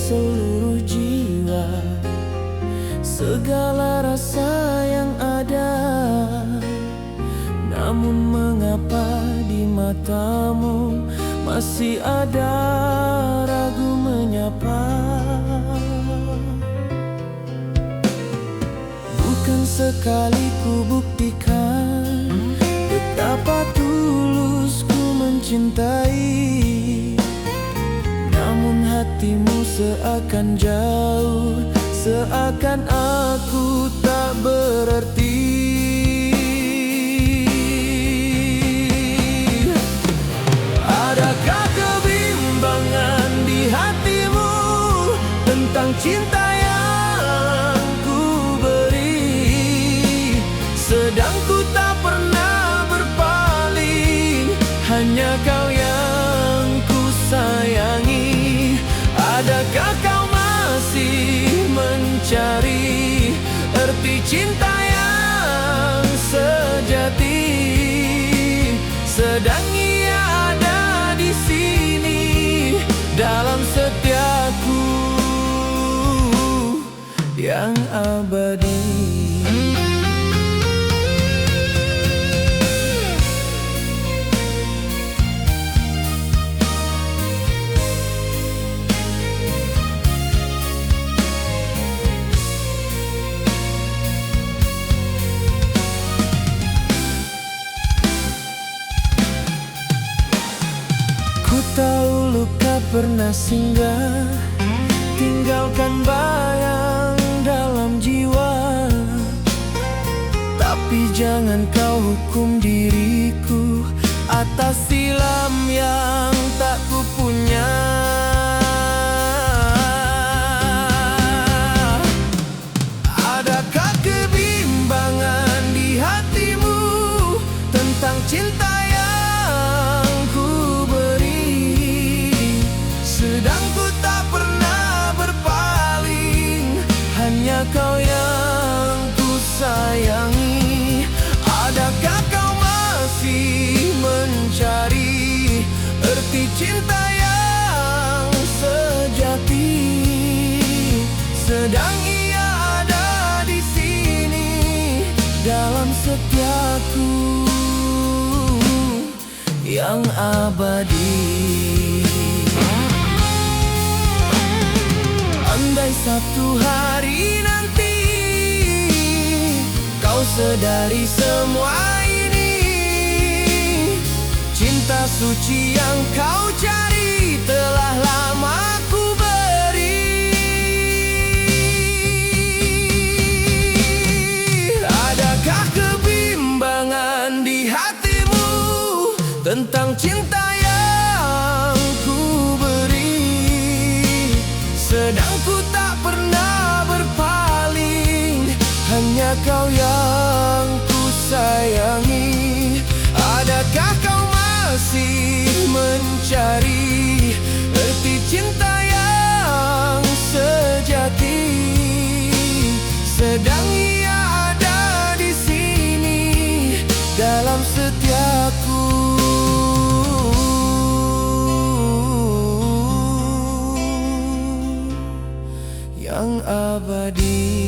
seluruh jiwa, segala rasa yang ada. Namun mengapa di matamu masih ada ragu menyapa? Bukan sekali ku buktikan betapa tulus ku mencintai, namun hatimu seakan jauh, seakan aku tak berarti. Adakah kebimbangan di hatimu tentang cinta yang ku beri, sedang ku tak pernah berpaling, hanya kau yang ku sayangi. Adakah kau masih mencari arti cinta yang sejati, sedang ia ada di sini dalam setiaku yang abadi. Ku tahu luka pernah singgah, tinggalkan bayang dalam jiwa. Tapi jangan kau hukum diriku atas silam yang tak ku punya. Adakah kebimbangan di hatimu tentang cinta yang ku beri, sedang ku tak pernah berpaling, hanya kau yang ku sayangi. Adakah kau masih mencari arti cinta yang sejati, sedang ia ada di sini dalam setiaku yang abadi. Andai satu hari nanti kau sadari semua ini, cinta suci yang kau cari telah lama ku beri. Adakah kebimbangan di hatimu tentang cinta yang ku beri, sedang ku tak pernah berpaling, hanya kau yang ku sayangi. Adakah kau masih mencari arti cinta yang sejati, sedang ia ada di sini dalam setiaku yang abadi.